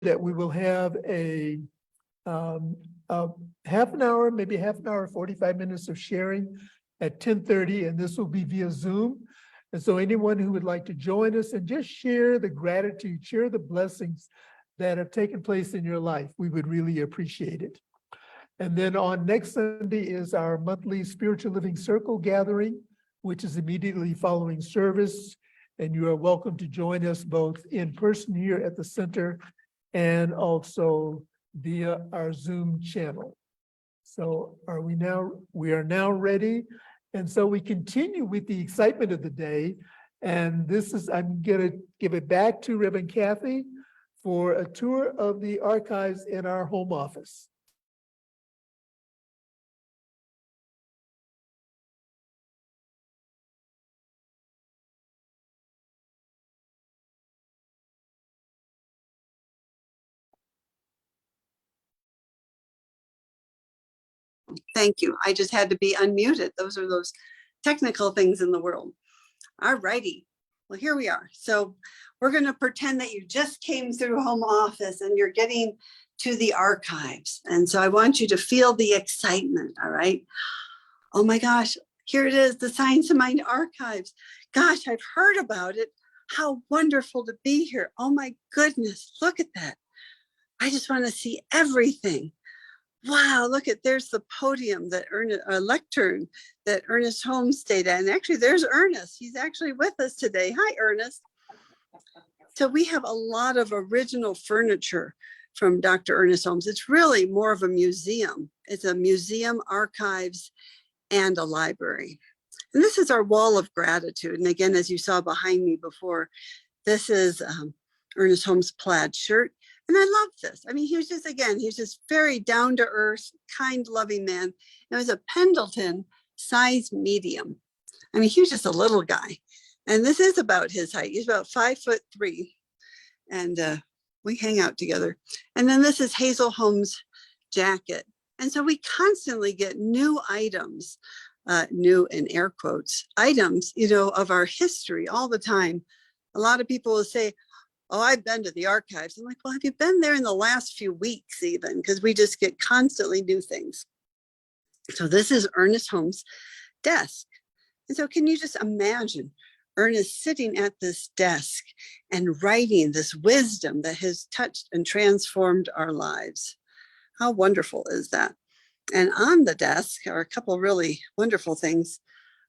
that we will have a half an hour, maybe half an hour, 45 minutes of sharing at 10:30, and this will be via Zoom. And so anyone who would like to join us and just share the gratitude, share the blessings that have taken place in your life, we would really appreciate it. And then on next Sunday is our monthly Spiritual Living Circle gathering, which is immediately following service. And you are welcome to join us both in person here at the center and also via our Zoom channel. So we are now ready. And so we continue with the excitement of the day. And I'm gonna give it back to Reverend Kathy for a tour of the archives in our home office. Thank you. I just had to be unmuted. Those are those technical things in the world. All righty. Well, here we are. So we're going to pretend that you just came through home office and you're getting to the archives. And so I want you to feel the excitement. All right. Oh my gosh, here it is, the Science of Mind archives. Gosh, I've heard about it. How wonderful to be here. Oh my goodness, look at that. I just want to see everything. Wow, look at, there's the podium that lectern that Ernest Holmes stayed at. And actually there's Ernest. He's actually with us today. Hi, Ernest. So we have a lot of original furniture from Dr. Ernest Holmes. It's really more of a museum. It's a museum, archives, and a library. And this is our wall of gratitude. And again, as you saw behind me before, this is Ernest Holmes' plaid shirt. And I love this. I mean, he was just very down to earth, kind, loving man. It was a Pendleton size medium. I mean, he was just a little guy. And this is about his height. He's about 5'3". And we hang out together. And then this is Hazel Holmes' jacket. And so we constantly get new items, new in air quotes, items, of our history all the time. A lot of people will say, oh, I've been to the archives. I'm like, well, have you been there in the last few weeks even? Because we just get constantly new things. So this is Ernest Holmes' desk. And so can you just imagine Ernest sitting at this desk and writing this wisdom that has touched and transformed our lives? How wonderful is that? And on the desk are a couple of really wonderful things.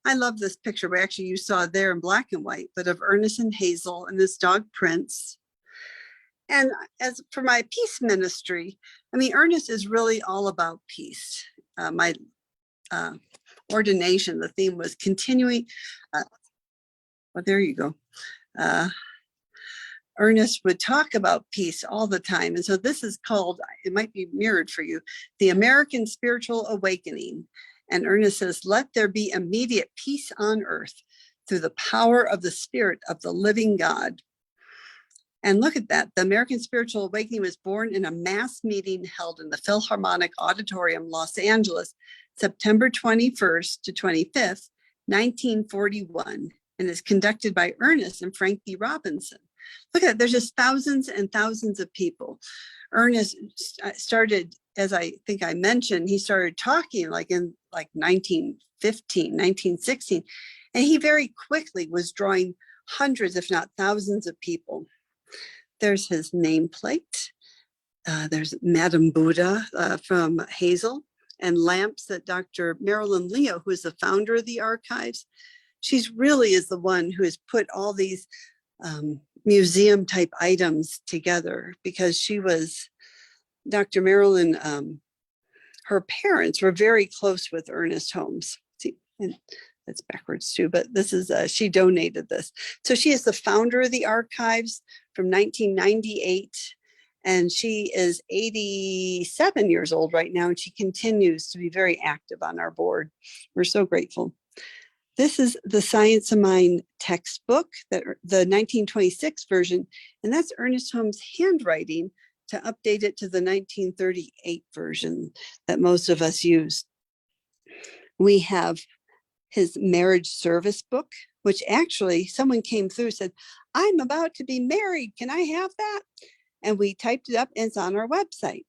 I love this picture. You saw it there in black and white, but of Ernest and Hazel and this dog Prince. And as for my peace ministry, I mean, Ernest is really all about peace. My ordination, the theme was continuing. Well, there you go. Ernest would talk about peace all the time. And so this is called, it might be mirrored for you, the American Spiritual Awakening. And Ernest says, let there be immediate peace on earth through the power of the Spirit of the living God. And look at that. The American Spiritual Awakening was born in a mass meeting held in the Philharmonic Auditorium, Los Angeles, September 21st to 25th, 1941, and is conducted by Ernest and Frankie Robinson. Look at it. There's just thousands and thousands of people. Ernest started, as I think I mentioned, he started talking in 1915, 1916, and he very quickly was drawing hundreds, if not thousands of people. There's his nameplate. There's Madame Buddha from Hazel, and lamps that Dr. Marilyn Leo, who is the founder of the archives, she's really is the one who has put all these museum type items together, because she was, Dr. Marilyn, her parents were very close with Ernest Holmes. See, and that's backwards too, but this is, she donated this. So she is the founder of the archives from 1998, and she is 87 years old right now, and she continues to be very active on our board. We're so grateful. This is the Science of Mind textbook, the 1926 version, and that's Ernest Holmes' handwriting to update it to the 1938 version that most of us use. We have his marriage service book, which actually someone came through and said, I'm about to be married. Can I have that? and we typed it up and it's on our website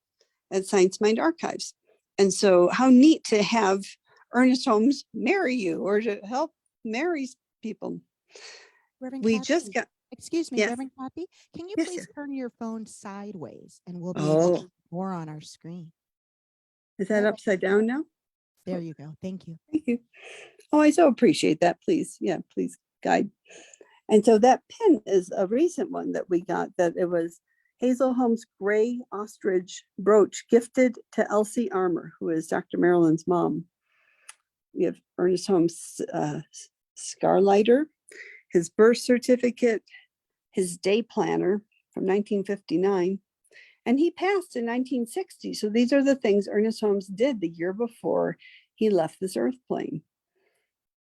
at Science Mind Archives. And so how neat to have Ernest Holmes marry you or to help marry people. Reverend We Kathy, just got, excuse me, yes. Reverend Kathy, can you Yes, please dear. turn your phone sideways and we'll be able to Oh, see more on our screen. is that upside down now? There you go. Thank you. Thank you. Oh, I so appreciate that. Please. Yeah, please guide. And so that pin is a recent one that we got, that it was Hazel Holmes' gray ostrich brooch gifted to Elsie Armour, who is Dr. Marilyn's mom. We have Ernest Holmes' Scarlighter, his birth certificate, his day planner from 1959, and he passed in 1960. So these are the things Ernest Holmes did the year before he left this earth plane.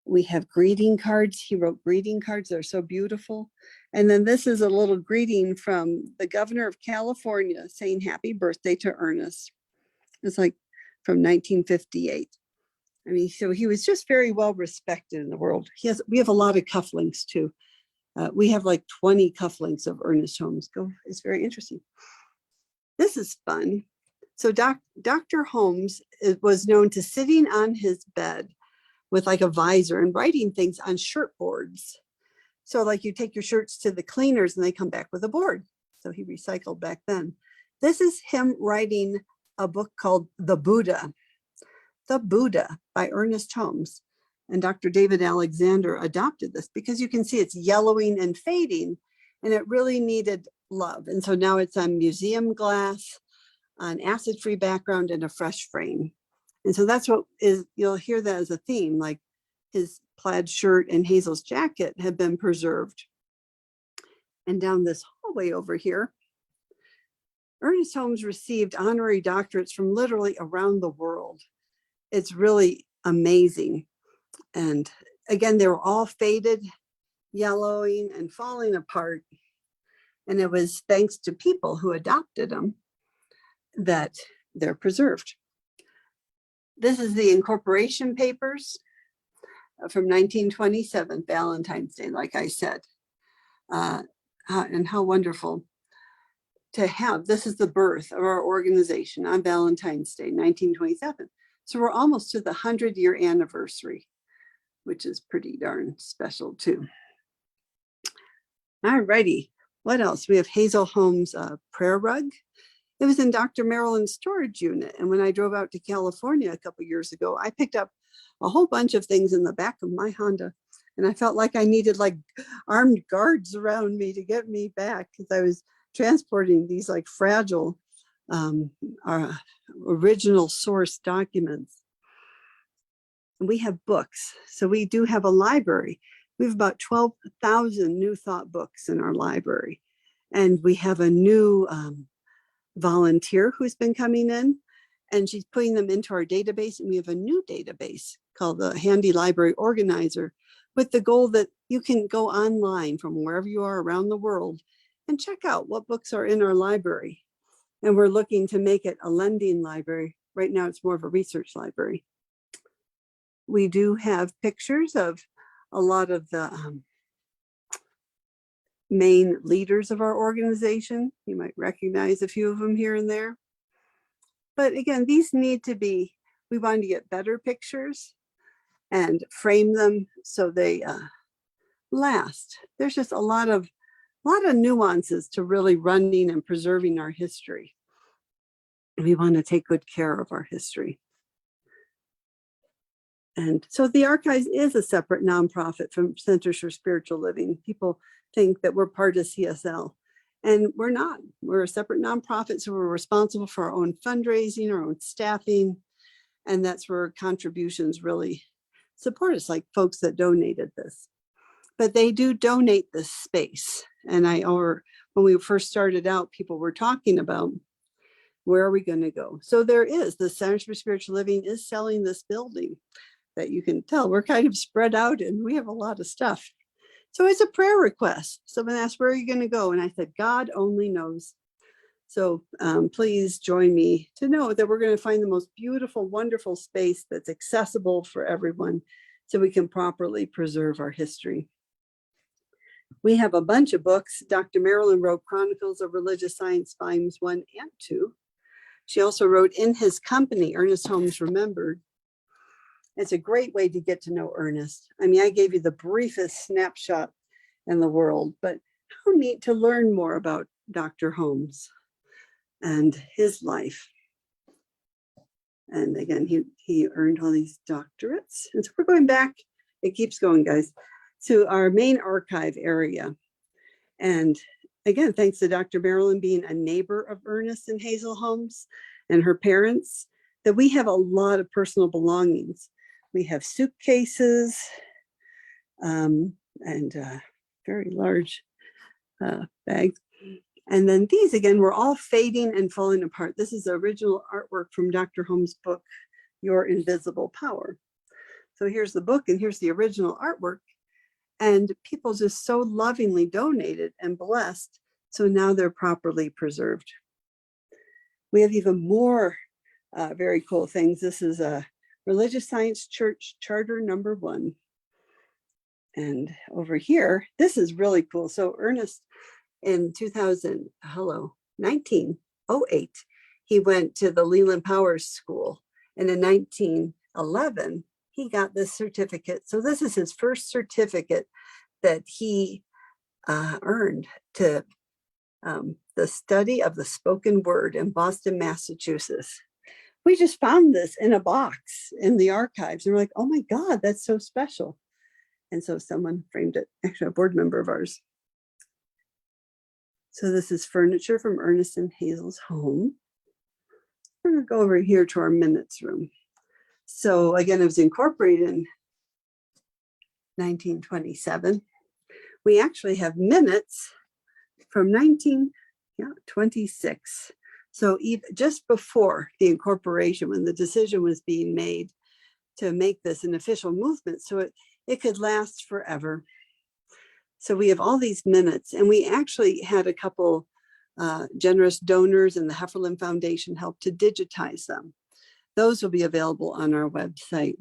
We have greeting cards. He wrote greeting cards. They're so beautiful. And then this is a little greeting from the governor of California saying happy birthday to Ernest. It's like from 1958. I mean, so he was just very well respected in the world. We have a lot of cufflinks too. We have like 20 cufflinks of Ernest Holmes. It's very interesting. This is fun. So Dr. Holmes was known to sitting on his bed with like a visor and writing things on shirt boards. So like you take your shirts to the cleaners and they come back with a board. So he recycled back then. This is him writing a book called The Buddha by Ernest Holmes. And Dr. David Alexander adopted this because you can see it's yellowing and fading and it really needed love. And so now it's on museum glass, on acid-free background and a fresh frame. And so that's what is, you'll hear that as a theme, like his plaid shirt and Hazel's jacket have been preserved. And down this hallway over here, Ernest Holmes received honorary doctorates from literally around the world. It's really amazing. And again, they were all faded, yellowing and falling apart. And it was thanks to people who adopted them that they're preserved. This is the incorporation papers from 1927, Valentine's Day, like I said. And how wonderful to have. This is the birth of our organization on Valentine's Day, 1927. So we're almost to the 100-year anniversary, which is pretty darn special too. All righty, what else? We have Hazel Holmes' prayer rug. It was in Dr. Marilyn's storage unit. And when I drove out to California a couple years ago, I picked up a whole bunch of things in the back of my Honda. And I felt like I needed like armed guards around me to get me back because I was transporting these like fragile original source documents. And we have books. So we do have a library. We have about 12,000 New Thought books in our library. And we have a new volunteer who's been coming in and she's putting them into our database. And we have a new database called the Handy Library Organizer with the goal that you can go online from wherever you are around the world and check out what books are in our library. And we're looking to make it a lending library. Right now, it's more of a research library. We do have pictures of a lot of the main leaders of our organization. You might recognize a few of them here and there. But again, these need to be, we want to get better pictures and frame them so they last. There's just a lot of nuances to really running and preserving our history. We want to take good care of our history. And so the Archives is a separate nonprofit from Centers for Spiritual Living. People think that we're part of CSL, and we're not. We're a separate nonprofit, so we're responsible for our own fundraising, our own staffing, and that's where contributions really support us, like folks that donated this. But they do donate this space. And when we first started out, people were talking about, where are we going to go? So there is, the Centers for Spiritual Living is selling this building that you can tell we're kind of spread out and we have a lot of stuff. So it's a prayer request. Someone asked, where are you going to go? And I said, God only knows. So please join me to know that we're going to find the most beautiful, wonderful space that's accessible for everyone so we can properly preserve our history. We have a bunch of books. Dr. Marilyn wrote Chronicles of Religious Science, Volumes 1 and 2. She also wrote In His Company, Ernest Holmes Remembered. It's a great way to get to know Ernest. I mean, I gave you the briefest snapshot in the world, but how neat to learn more about Dr. Holmes and his life. And again, he earned all these doctorates. And so we're going back, it keeps going, guys, to our main archive area. And again, thanks to Dr. Marilyn being a neighbor of Ernest and Hazel Holmes and her parents, that we have a lot of personal belongings. We have suitcases and very large bags. And then these, again, were all fading and falling apart. This is the original artwork from Dr. Holmes' book, Your Invisible Power. So here's the book and here's the original artwork. And people just so lovingly donated and blessed. So now they're properly preserved. We have even more very cool things. This is a Religious Science Church Charter number 1. And over here, this is really cool. So Ernest, in 1908, he went to the Leland Powers School. And in 1911, he got this certificate. So this is his first certificate that he earned to the study of the spoken word in Boston, Massachusetts. We just found this in a box in the archives. And we're like, oh my God, that's so special. And so someone framed it, actually a board member of ours. So this is furniture from Ernest and Hazel's home. We're gonna go over here to our minutes room. So again, it was incorporated in 1927. We actually have minutes from 1926. So just before the incorporation, when the decision was being made to make this an official movement, so it could last forever. So we have all these minutes, and we actually had a couple generous donors, and the Hefferland Foundation helped to digitize them. Those will be available on our website.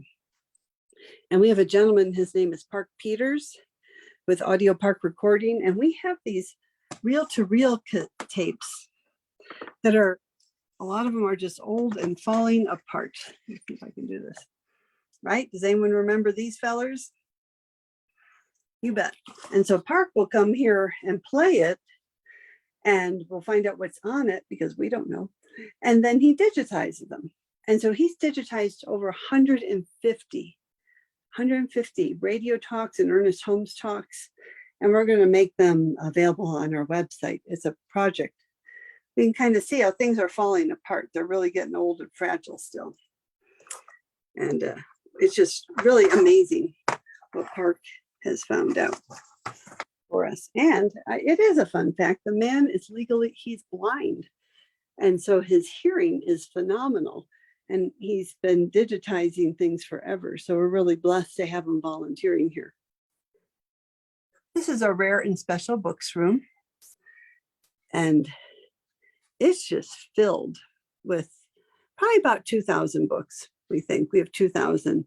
And we have a gentleman, his name is Park Peters, with Audio Park Recording, and we have these reel-to-reel tapes that are, a lot of them are just old and falling apart. Let's see if I can do this. Right? Does anyone remember these fellers? You bet. And so Park will come here and play it, and we'll find out what's on it because we don't know. And then he digitizes them. And so he's digitized over 150 radio talks and Ernest Holmes talks. And we're going to make them available on our website. It's a project. We can kind of see how things are falling apart. They're really getting old and fragile still. And it's just really amazing what Park has found out for us. And it is a fun fact. The man is he's blind. And so his hearing is phenomenal. And he's been digitizing things forever. So we're really blessed to have him volunteering here. This is our rare and special books room. And it's just filled with probably about 2,000 books, we think. We have 2,000.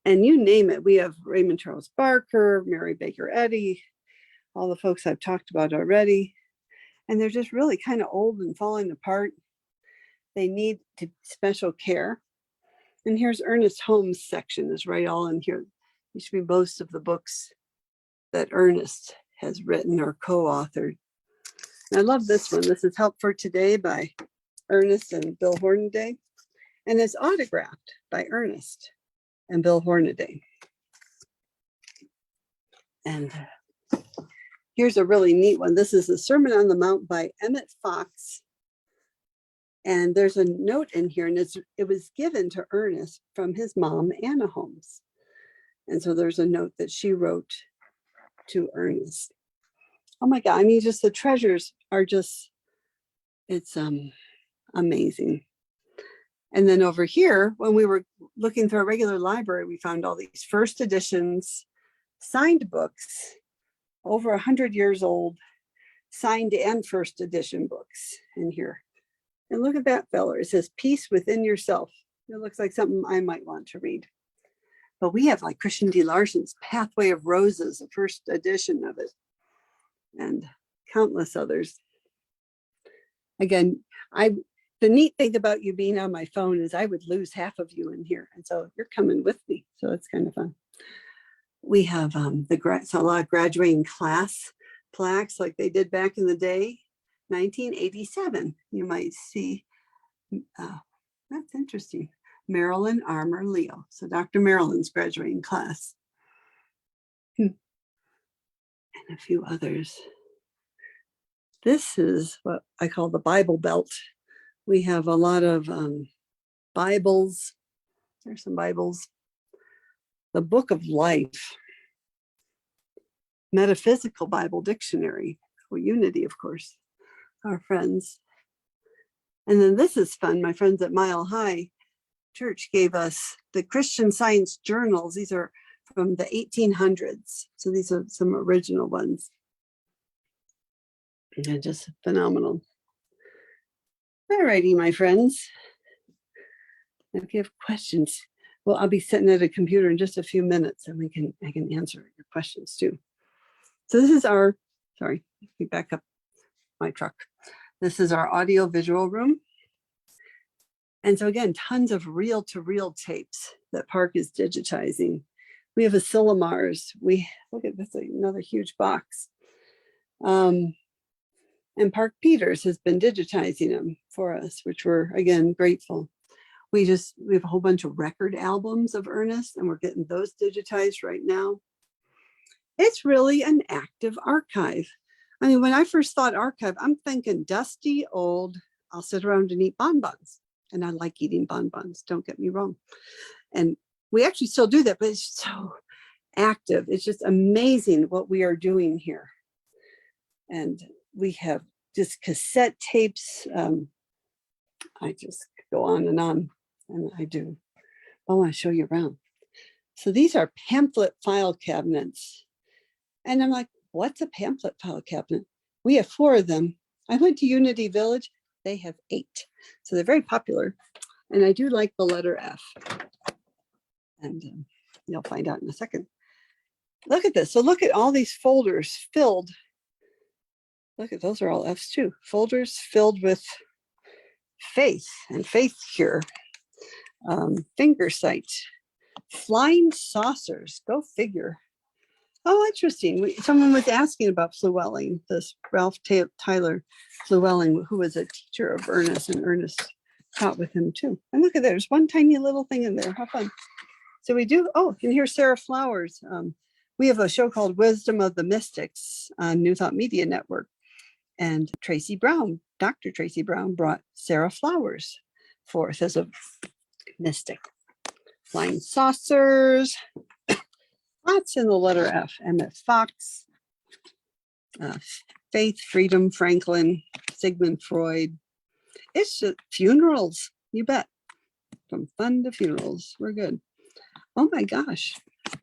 And you name it. We have Raymond Charles Barker, Mary Baker Eddy, all the folks I've talked about already. And they're just really kind of old and falling apart. They need special care. And here's Ernest Holmes' section is right all in here. These should be most of the books that Ernest has written or co-authored. And I love this one. This is Help for Today by Ernest and Bill Hornaday. And it's autographed by Ernest and Bill Hornaday. And here's a really neat one. This is the Sermon on the Mount by Emmett Fox. And there's a note in here, and it was given to Ernest from his mom, Anna Holmes. And so there's a note that she wrote to Ernest. Oh my God, I mean, just the treasures are just, it's amazing. And then over here, when we were looking through our regular library, we found all these first editions, signed books, over 100 years old, signed and first edition books in here. And look at that feller. It says, Peace Within Yourself. It looks like something I might want to read. But we have like Christian D. Larson's Pathway of Roses, the first edition of it. and countless others. Again, the neat thing about you being on my phone is I would lose half of you in here. And so you're coming with me. So it's kind of fun. We have a lot of graduating class plaques like they did back in the day, 1987. You might see, that's interesting. Marilyn Armour Leo. So Dr. Marilyn's graduating class. And a few others. This is what I call the Bible Belt. We have a lot of Bibles. There's some Bibles. The Book of Life. Metaphysical Bible Dictionary. For Unity, of course. Our friends. And then this is fun. My friends at Mile High Church gave us the Christian Science journals. These are from the 1800s. So these are some original ones. And just phenomenal. All righty, my friends. If you have questions, well, I'll be sitting at a computer in just a few minutes and I can answer your questions too. So this is our, sorry, let me back up my truck. This is our audio visual room. And so again, tons of reel-to-reel tapes that Park is digitizing. We have Asilomars. Look at this, another huge box. And Park Peters has been digitizing them for us, which we're, again, grateful. We have a whole bunch of record albums of Ernest, and we're getting those digitized right now. It's really an active archive. I mean, when I first thought archive, I'm thinking dusty, old, I'll sit around and eat bonbons. And I like eating bonbons, don't get me wrong. And we actually still do that, but it's so active. It's just amazing what we are doing here. And we have just cassette tapes. I just go on, and I do. I want to show you around. So these are pamphlet file cabinets. And I'm like, what's a pamphlet file cabinet? We have 4 of them. I went to Unity Village. They have 8. So they're very popular. And I do like the letter F. And you'll find out in a second. Look at this. So look at all these folders filled. Look at those are all F's too. Folders filled with faith and faith cure. Finger sight. Flying saucers. Go figure. Oh, interesting. Someone was asking about Flewelling, this Ralph Tyler Flewelling, who was a teacher of Ernest, and Ernest taught with him too. And look at that, there's one tiny little thing in there. How fun. So we do, oh, and here's Sarah Flowers. We have a show called Wisdom of the Mystics on New Thought Media Network. And Tracy Brown, Dr. Tracy Brown, brought Sarah Flowers forth as a mystic. Flying saucers. Lots in the letter F. Emmett Fox, Faith, Freedom, Franklin, Sigmund Freud. It's just funerals, you bet. From fun to funerals, we're good. Oh my gosh,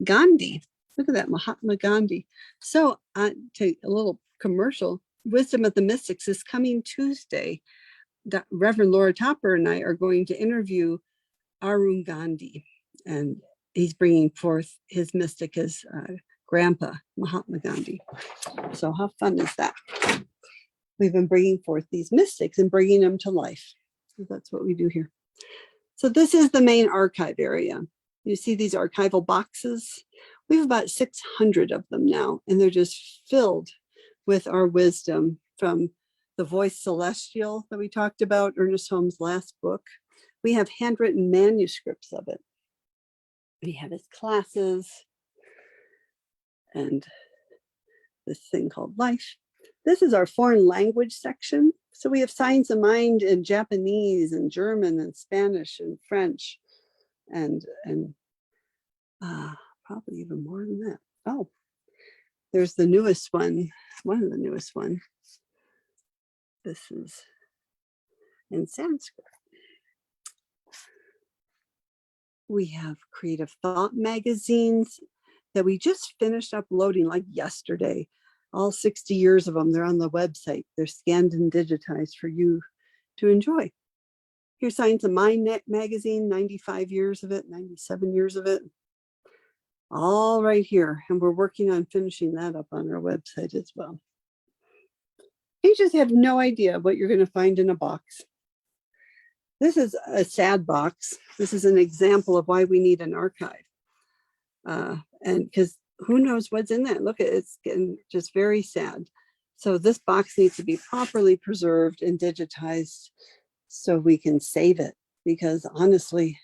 Gandhi. Look at that, Mahatma Gandhi. So to a little commercial, Wisdom of the Mystics is coming Tuesday. Reverend Laura Topper and I are going to interview Arun Gandhi, and he's bringing forth his mystic, his grandpa, Mahatma Gandhi. So how fun is that? We've been bringing forth these mystics and bringing them to life. So that's what we do here. So this is the main archive area. You see these archival boxes? We have about 600 of them now, and they're just filled with our wisdom from the Voice Celestial that we talked about, Ernest Holmes' last book. We have handwritten manuscripts of it. We have his classes and this thing called Life. This is our foreign language section. So we have Signs of Mind in Japanese and German and Spanish and French and probably even more than that. Oh, there's the newest one of the newest ones. This is in Sanskrit. We have Creative Thought magazines that we just finished uploading like yesterday. All 60 years of them, they're on the website. They're scanned and digitized for you to enjoy. Here's Science of Mind magazine, 95 years of it, 97 years of it. All right here. And we're working on finishing that up on our website as well. You just have no idea what you're going to find in a box. This is a sad box. This is an example of why we need an archive. And because who knows what's in that? Look, it's getting just very sad. So this box needs to be properly preserved and digitized so we can save it. Because honestly,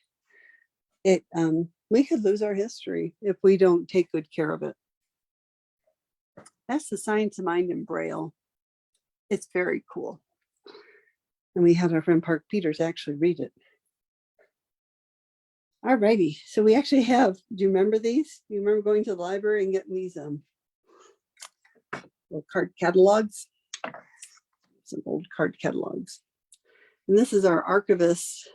we could lose our history if we don't take good care of it. That's the Science of Mind in Braille. It's very cool. And we had our friend Park Peters actually read it. All righty. So we actually have, do you remember these? Do you remember going to the library and getting these little card catalogs? Some old card catalogs. And this is our archivist's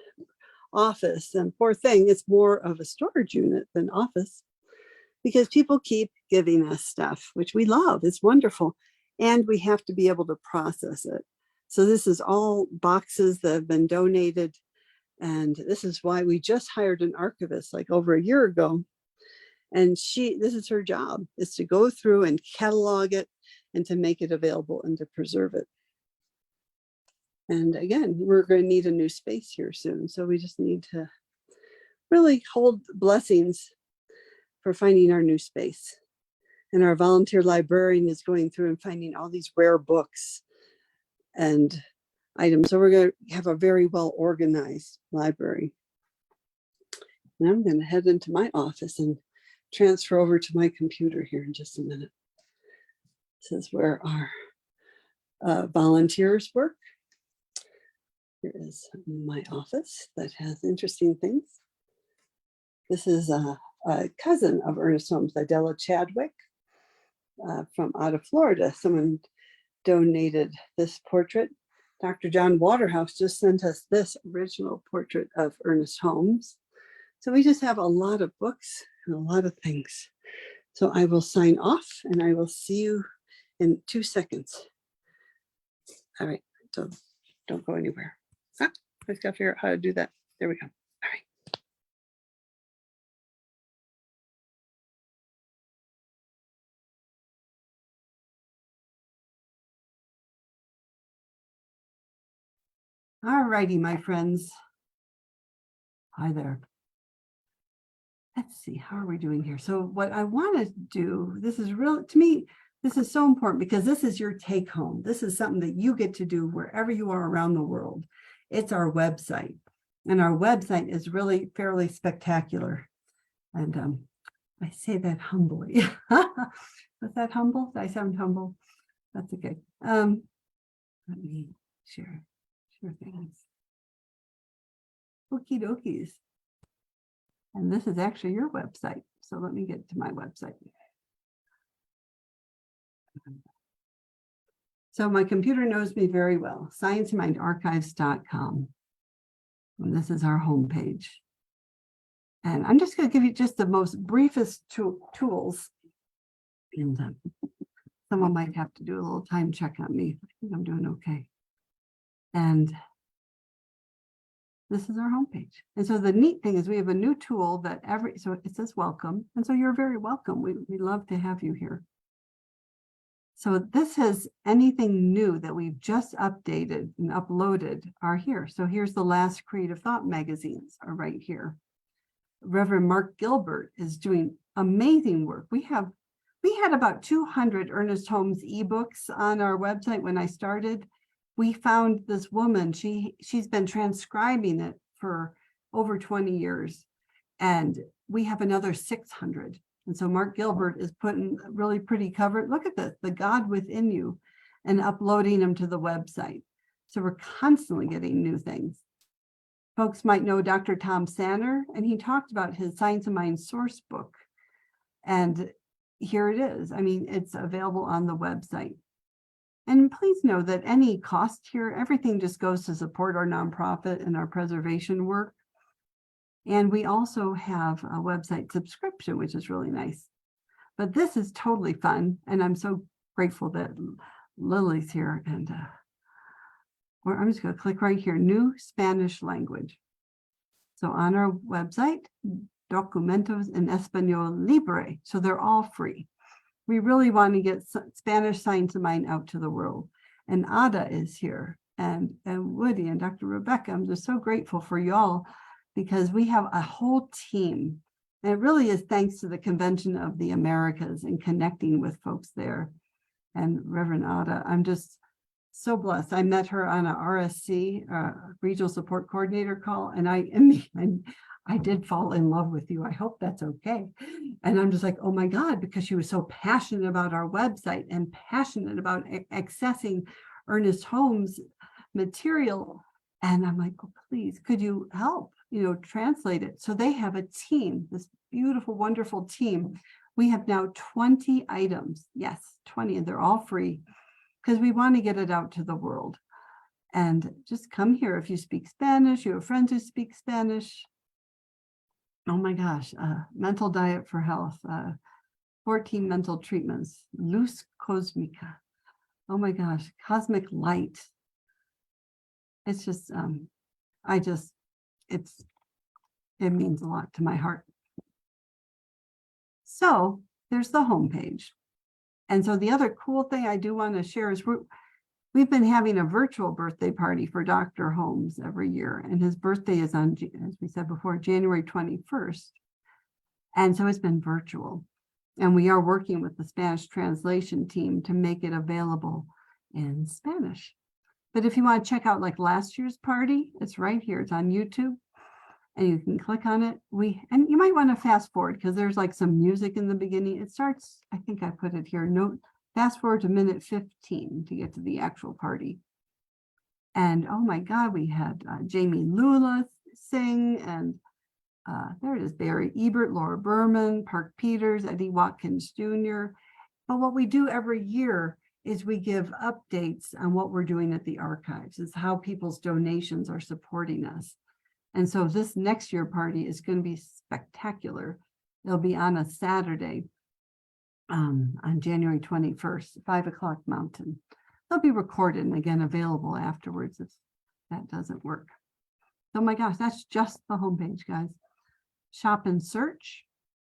office. And poor thing, it's more of a storage unit than office because people keep giving us stuff, which we love. It's wonderful. And we have to be able to process it. So this is all boxes that have been donated. And this is why we just hired an archivist like over a year ago. And this is her job, is to go through and catalog it and to make it available and to preserve it. And again, we're going to need a new space here soon. So we just need to really hold blessings for finding our new space. And our volunteer librarian is going through and finding all these rare books and items. So we're going to have a very well organized library. And I'm going to head into my office and transfer over to my computer here in just a minute. This is where our volunteers work. Here is my office that has interesting things. This is a cousin of Ernest Holmes, Adela Chadwick, from out of Florida. Someone donated this portrait. Dr. John Waterhouse just sent us this original portrait of Ernest Holmes. So we just have a lot of books and a lot of things. So I will sign off and I will see you in 2 seconds. All right, so don't go anywhere. I just got to figure out how to do that. There we go. All right. All righty, my friends. Hi there. Let's see, how are we doing here? So what I want to do, this is real, to me, this is so important because this is your take home. This is something that you get to do wherever you are around the world. It's our website. And our website is really fairly spectacular. And I say that humbly. Was that humble? Did I sound humble? That's okay. Let me share things. Okie dokies. And this is actually your website. So let me get to my website. So my computer knows me very well, sciencemindarchives.com. And this is our homepage. And I'm just going to give you just the most briefest tools. And someone might have to do a little time check on me. I think I'm doing okay. And this is our homepage. And so the neat thing is we have a new tool that so it says welcome. And so you're very welcome. We love to have you here. So this has anything new that we've just updated and uploaded are here. So here's the last Creative Thought magazines are right here. Reverend Mark Gilbert is doing amazing work. We had about 200 Ernest Holmes ebooks on our website when I started. We found this woman, she's been transcribing it for over 20 years. And we have another 600. And so Mark Gilbert is putting really pretty cover. Look at this, the God within you, and uploading them to the website. So we're constantly getting new things. Folks might know Dr. Tom Sanner, and he talked about his Science of Mind source book. And here it is. I mean, it's available on the website. And please know that any cost here, everything just goes to support our nonprofit and our preservation work. And we also have a website subscription, which is really nice. But this is totally fun. And I'm so grateful that Lily's here. And I'm just going to click right here, new Spanish language. So on our website, documentos en español libre. So they're all free. We really want to get Spanish Science of Mind out to the world. and Ada is here, and Woody and Dr. Rebecca. I'm just so grateful for y'all because we have a whole team. And it really is thanks to the Convention of the Americas and connecting with folks there. And Reverend Ada, I'm just so blessed. I met her on a RSC, Regional Support Coordinator call, and I did fall in love with you. I hope that's okay. And I'm just like, oh my God, because she was so passionate about our website and passionate about accessing Ernest Holmes material. And I'm like, oh, please, could you help, translate it? So they have a team, this beautiful, wonderful team. We have now 20 items. Yes, 20, and they're all free because we want to get it out to the world. And just come here if you speak Spanish, you have friends who speak Spanish. Oh my gosh, mental diet for health, 14 mental treatments, luz cosmica. Oh my gosh, cosmic light. It's just, it means a lot to my heart. So there's the homepage. And so the other cool thing I do want to share is we've been having a virtual birthday party for Dr. Holmes every year. And his birthday is on, as we said before, January 21st. And so it's been virtual. And we are working with the Spanish translation team to make it available in Spanish. But if you want to check out like last year's party, it's right here. It's on YouTube. And you can click on it. And you might want to fast forward because there's like some music in the beginning. It starts, I think I put it here, fast forward to minute 15 to get to the actual party. And oh my God, we had Jamie Lula sing, and there it is, Barry Ebert, Laura Berman, Park Peters, Eddie Watkins Jr. But what we do every year is we give updates on what we're doing at the archives, is how people's donations are supporting us. And so this next year party is going to be spectacular. It'll be on a Saturday on January 21st, 5 o'clock Mountain. They'll be recorded and again available afterwards if that doesn't work. Oh my gosh, that's just the homepage, guys. Shop and search.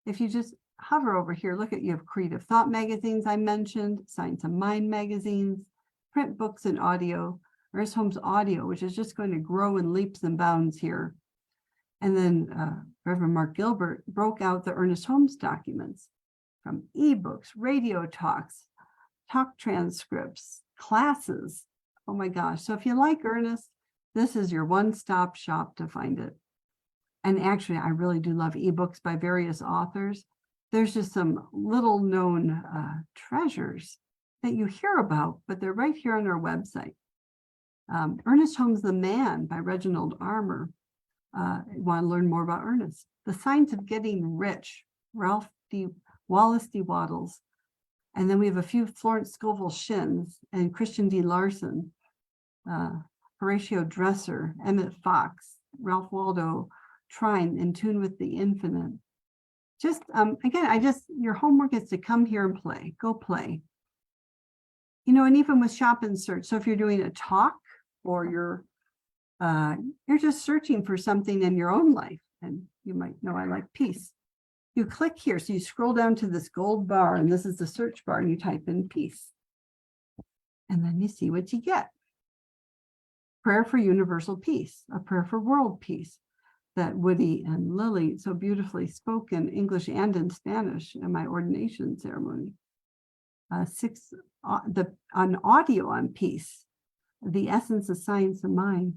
If you just hover over here, look at, you have Creative Thought magazines I mentioned, Science of Mind magazines, print books and audio. Ernest Holmes audio, which is just going to grow in leaps and bounds here. And then Reverend Mark Gilbert broke out the Ernest Holmes documents from ebooks, radio talks, talk transcripts, classes. Oh my gosh. So if you like Ernest, this is your one-stop shop to find it. And actually, I really do love ebooks by various authors. There's just some little known treasures that you hear about, but they're right here on our website. Ernest Holmes, The Man by Reginald Armour. You want to learn more about Ernest. The Science of Getting Rich, Wallace D. Waddles. And then we have a few Florence Scovel Shins and Christian D. Larson, Horatio Dresser, Emmett Fox, Ralph Waldo Trine, In Tune with the Infinite. Just, again, your homework is to come here and play, go play. And even with shop and search. So if you're doing a talk or you're just searching for something in your own life, and you might know I like peace. You click here. So you scroll down to this gold bar, and this is the search bar, and you type in peace. And then you see what you get. Prayer for Universal Peace, a prayer for world peace that Woody and Lily so beautifully spoke in English and in Spanish in my ordination ceremony. On audio on peace, the essence of science of mind.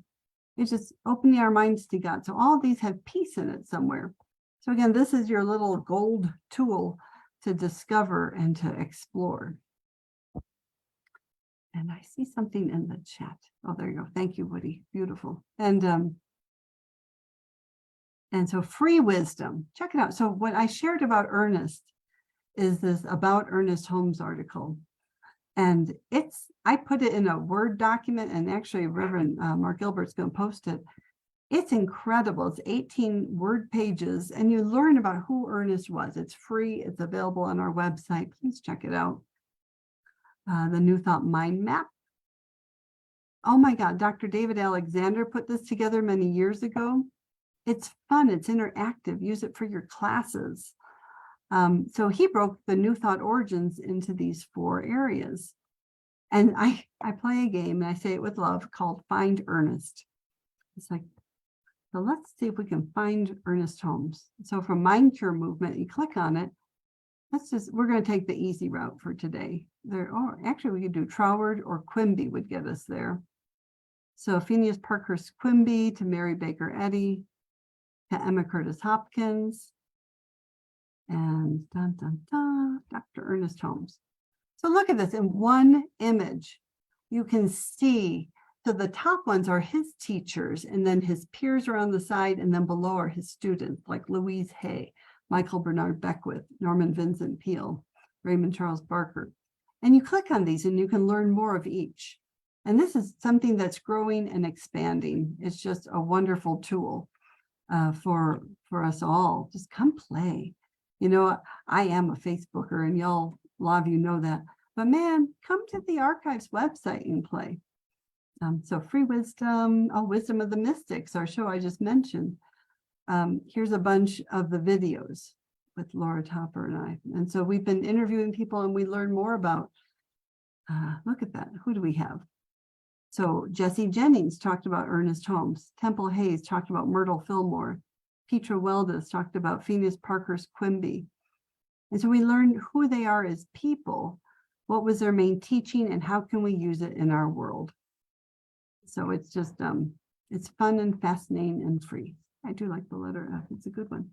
It's just opening our minds to God. So all of these have peace in it somewhere. So again, this is your little gold tool to discover and to explore. And I see something in the chat. Oh, there you go. Thank you, Woody. Beautiful. And so free wisdom. Check it out. So what I shared about Ernest is this About Ernest Holmes article. And I put it in a Word document, and actually Reverend Mark Gilbert's going to post it. It's incredible. It's 18 Word pages, and you learn about who Ernest was. It's free. It's available on our website. Please check it out. The New Thought Mind Map. Oh my God, Dr. David Alexander put this together many years ago. It's fun. It's interactive. Use it for your classes. So he broke the New Thought origins into these 4 areas. And I play a game, and I say it with love, called Find Ernest. It's like, so let's see if we can find Ernest Holmes. So from Mind Cure Movement, you click on it. We're going to take the easy route for today. Actually, we could do Troward or Quimby would get us there. So Phineas Parkhurst Quimby to Mary Baker Eddy to Emma Curtis Hopkins and Dr. Ernest Holmes. So look at this in one image. You can see, so the top ones are his teachers, and then his peers are on the side, and then below are his students like Louise Hay, Michael Bernard Beckwith, Norman Vincent Peale, Raymond Charles Barker. And you click on these and you can learn more of each. And this is something that's growing and expanding. It's just a wonderful tool for us all. Just come play. You know, I am a Facebooker, and a lot of you know that. But man, come to the Archives website and play. So Free Wisdom, Wisdom of the Mystics, our show I just mentioned. Here's a bunch of the videos with Laura Topper and I. And so we've been interviewing people, and we learn more about, look at that. Who do we have? So Jesse Jennings talked about Ernest Holmes. Temple Hayes talked about Myrtle Fillmore. Petra Weldes talked about Phineas Parkhurst Quimby. And so we learned who they are as people, what was their main teaching, and how can we use it in our world. So it's just, it's fun and fascinating and free. I do like the letter F, it's a good one.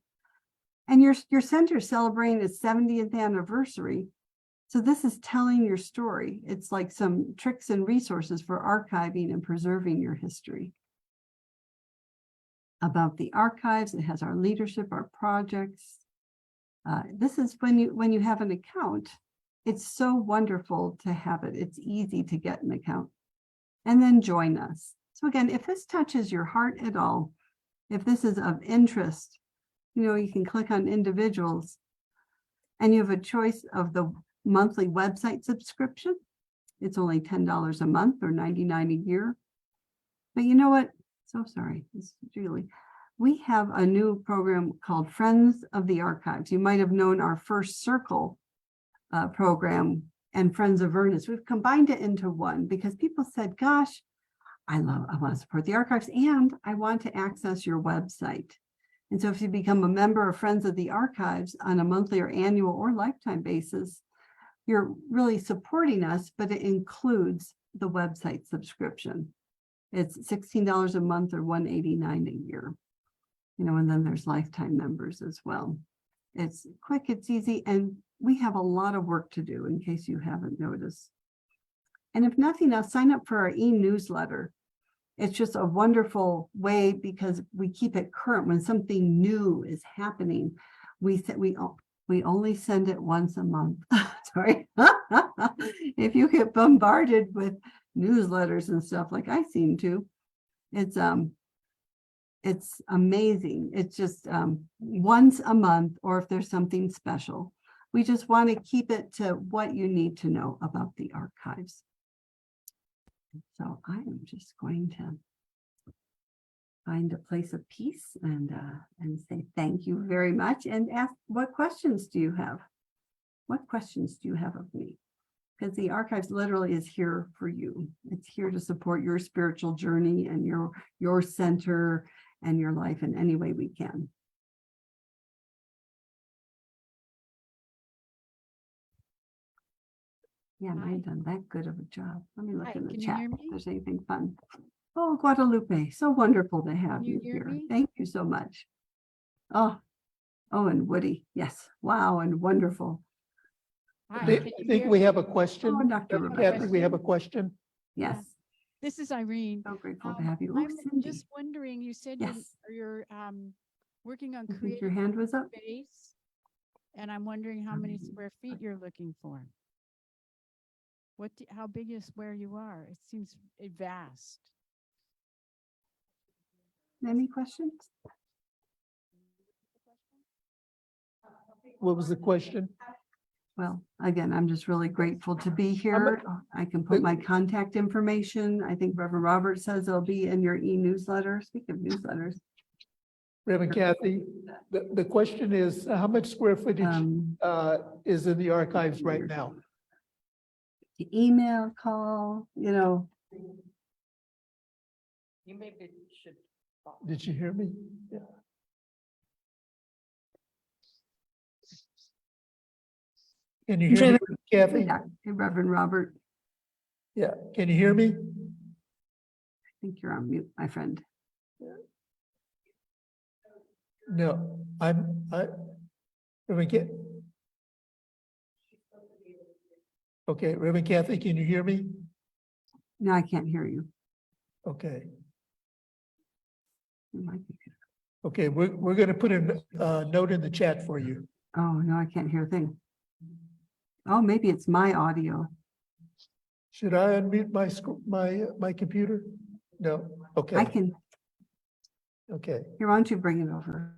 And your center is celebrating its 70th anniversary. So this is telling your story. It's like some tricks and resources for archiving and preserving your history. About the archives, it has our leadership, our projects. This is when you have an account, it's so wonderful to have it. It's easy to get an account. And then join us. So again, if this touches your heart at all, if this is of interest, you can click on individuals, and you have a choice of the monthly website subscription. It's only $10 a month or $99 a year. But you know what? So sorry, this is Julie. We have a new program called Friends of the Archives. You might have known our First Circle program and Friends of Ernest. We've combined it into one because people said, gosh, I want to support the archives, and I want to access your website. And so if you become a member of Friends of the Archives on a monthly or annual or lifetime basis, you're really supporting us, but it includes the website subscription. It's $16 a month or $189 a year. And then there's lifetime members as well. It's quick, it's easy, and we have a lot of work to do in case you haven't noticed. And if nothing else, sign up for our e-newsletter. It's just a wonderful way because we keep it current when something new is happening. We only send it once a month. Sorry. If you get bombarded with newsletters and stuff like I seem to, it's amazing. It's just once a month, or if there's something special. We just want to keep it to what you need to know about the archives. So I am just going to find a place of peace and say thank you very much, and ask, what questions do you have? What questions do you have of me? Because the archives literally is here for you. It's here to support your spiritual journey and your center and your life in any way we can. Yeah, I haven't done that good of a job. Let me look Hi, in the can you chat hear if me? there's anything fun. Oh, Guadalupe, so wonderful to have Can you you hear here. me? Thank you so much. Oh, and Woody, yes. Wow, and wonderful. Hi, I can you think hear we me? have a question. Oh, Dr. Reverend Rebecca. Kathy, we have a question. Yes, This is Irene. so grateful to have you. Oh, I'm Cindy, just wondering, you said yes. you're working on I think creating your hand was up. space, and I'm wondering how many square feet you're looking for. How big is where you are? It seems vast. Any questions? What was the question? Well, again, I'm just really grateful to be here. I can put my contact information. I think Reverend Robert says it'll be in your e-newsletter. Speak of newsletters. Reverend Kathy, the question is, how much square footage is in the archives right now? email, call, you know. You maybe should. Did you hear me? Yeah. Can you hear me, Kathy? Yeah, hey, Reverend Robert, Yeah, can you hear me? I think you're on mute, my friend. No, Reverend Ca- Okay, Reverend Kathy, can you hear me? No, I can't hear you. Okay, You might be- okay, we're gonna put a note in the chat for you. Oh, no, I can't hear a thing. Oh, maybe it's my audio. Should I unmute my computer? No, I okay, can, okay. here, why don't you bring it over?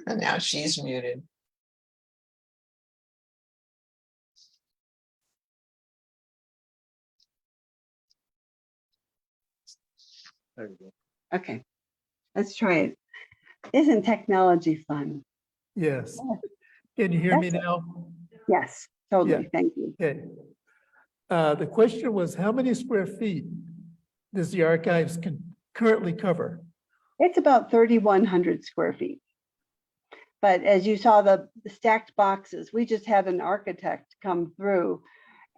Now she's muted. Okay, let's try it. Isn't technology fun? Yes. Can you hear me That's- now? Yes, totally, thank you. Okay. The question was, how many square feet does the archives currently cover? It's about 3,100 square feet. But as you saw the stacked boxes, we just had an architect come through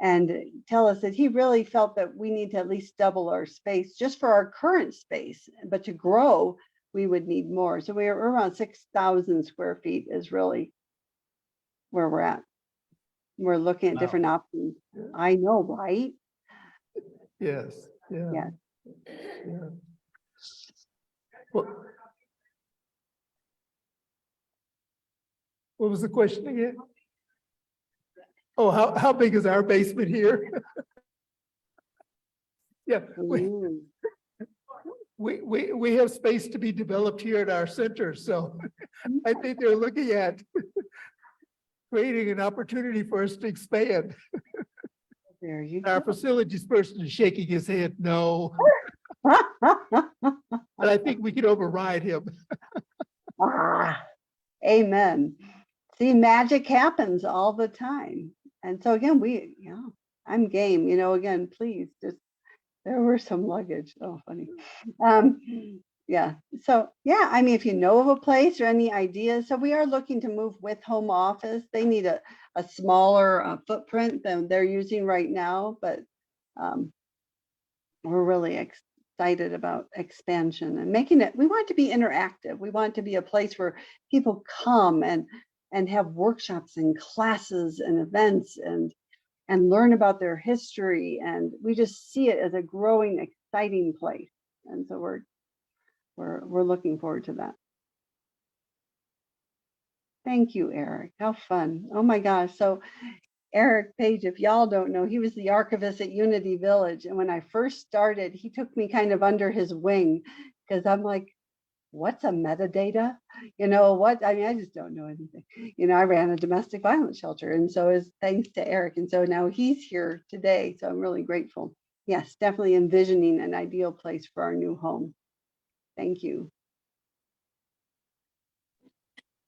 and tell us that he really felt that we need to at least double our space just for our current space, but to grow, we would need more. So we're around 6,000 square feet is really where we're at. We're looking at Wow. different options. Yeah. I know, right? Yes, yeah. Yeah. Yeah. Well, what was the question again? Oh, how big is our basement here? Yeah, Ooh. we have space to be developed here at our center, so I think they're looking at creating an opportunity for us to expand. There you Our go. facilities person is shaking his head, no, but I think we can override him. Ah, amen. See, magic happens all the time. And so again, I'm game, again, please just, there were some luggage. Oh, funny. Yeah. So yeah, I mean, if you know of a place or any ideas, so we are looking to move with home office. They need a smaller footprint than they're using right now, but we're really excited about expansion and making it, we want it to be interactive. We want it to be a place where people come and have workshops and classes and events and learn about their history. And we just see it as a growing, exciting place. And so we're looking forward to that. Thank you, Eric. How fun. Oh my gosh. So Eric Page, if y'all don't know, he was the archivist at Unity Village. And when I first started, he took me kind of under his wing because I'm like, what's a metadata? I mean, I just don't know anything. I ran a domestic violence shelter. And so is thanks to Eric. And so now he's here today. So I'm really grateful. Yes, definitely envisioning an ideal place for our new home. Thank you.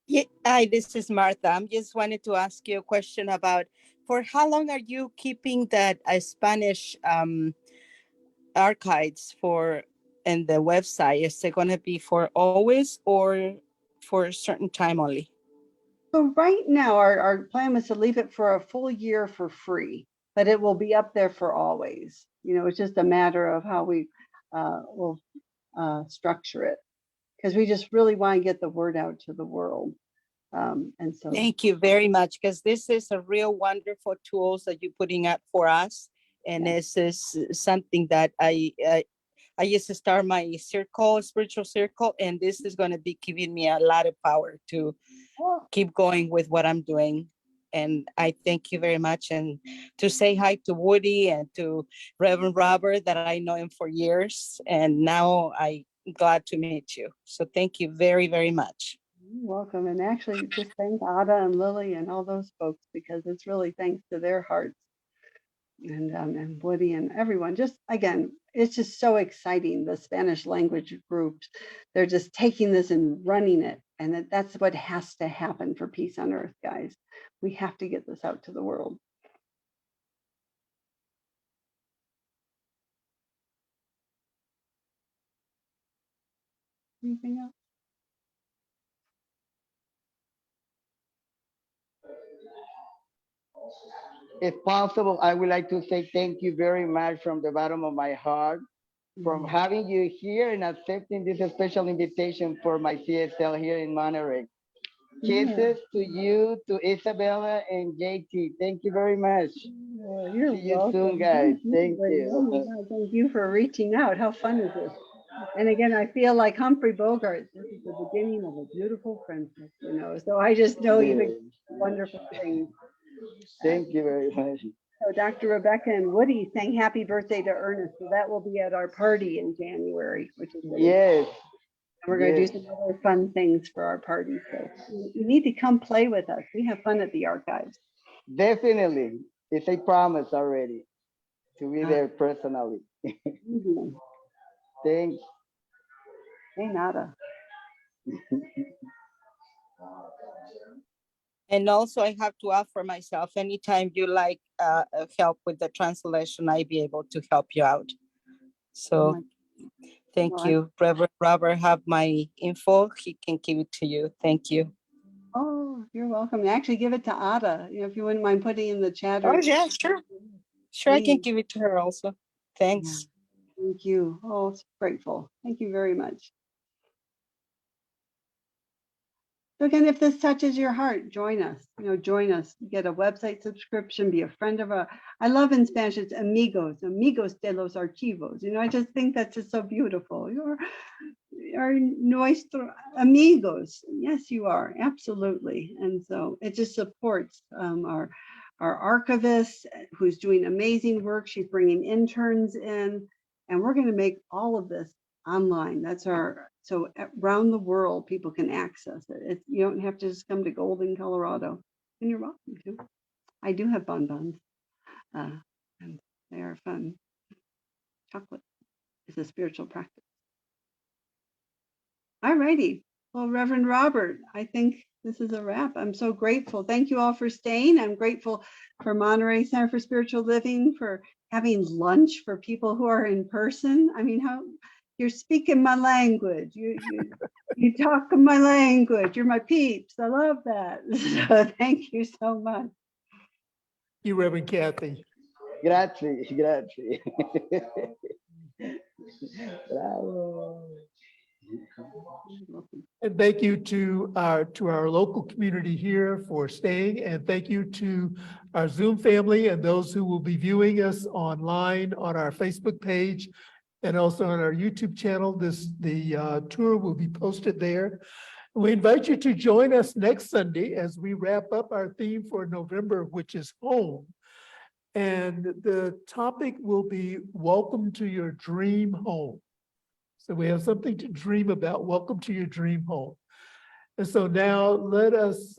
Yeah, hi, this is Martha. I'm just wanted to ask you a question about for how long are you keeping that Spanish archives for in the website? Is it going to be for always or for a certain time only? So right now, our plan was to leave it for a full year for free, but it will be up there for always. It's just a matter of how we will structure it because we just really want to get the word out to the world. And so Thank you very much, because this is a real wonderful tools that you're putting out for us. And this is something that I used to start my spiritual circle, and this is going to be giving me a lot of power to keep going with what I'm doing. And I thank you very much. And to say hi to Woody and to Reverend Robert that I know him for years. And now I'm glad to meet you. So thank you very, very much. you're welcome. And actually just thank Ada and Lily and all those folks because it's really thanks to their hearts and Woody and everyone. Just again, it's just so exciting. The Spanish language groups, they're just taking this and running it. And that's what has to happen for Peace on Earth, guys. We have to get this out to the world. Anything else? If possible, I would like to say thank you very much from the bottom of my heart from having you here and accepting this special invitation for my CSL here in Monterey. Kisses to you, to Isabella and JT. Thank you very much. You're See you welcome. soon, guys. Thank Lady. Oh my you. God, thank you for reaching out. How fun is this? And again, I feel like Humphrey Bogart. This is the beginning of a beautiful friendship, you know. So I just know you've been wonderful things. Thank you very much. So Dr. Rebecca and Woody sang happy birthday to Ernest. So that will be at our party in January, which is really Yes. we're going to yes. do some other fun things for our party. So you need to come play with us. We have fun at the archives. Definitely. It's a promise already to be there personally. Mhm. Thanks. Hey, nada. And also I have to offer myself, anytime you like help with the translation, I'd be able to help you out. So thank Well, you. Reverend Robert have my info. He can give it to you. Thank you. Oh, you're welcome. Actually, give it to Ada, you know, if you wouldn't mind putting in the chat. Oh Or yeah, sure. Sure, I can please. give it to her also. Thanks. Thank you. Oh, it's grateful. Thank you very much. So again, if this touches your heart, join us. You know, join us. Get a website subscription. Be a friend of a. I love in Spanish it's amigos, amigos de los archivos. You know, I just think that's just so beautiful. You're nuestro amigos. Yes, you are absolutely. And so it just supports our archivist who's doing amazing work. She's bringing interns in, and we're going to make all of this online. That's our, so around the world, people can access it. You don't have to just come to Golden, Colorado, and you're welcome to. I do have bonbons, and they are fun. Chocolate is a spiritual practice. All righty. Well, Reverend Robert, I think this is a wrap. I'm so grateful. Thank you all for staying. I'm grateful for Monterey Center for Spiritual Living for having lunch for people who are in person. I mean, how you're speaking my language. You talk my language. You're my peeps. I love that. So thank you so much. You, Reverend Kathy. Grazie, grazie. Bravo. And thank you to our local community here for staying, and thank you to our Zoom family and those who will be viewing us online on our Facebook page and also on our YouTube channel. The tour will be posted there. We invite you to join us next Sunday as we wrap up our theme for November, which is home. And the topic will be Welcome to Your Dream Home. So we have something to dream about. Welcome to your dream home. And so now let us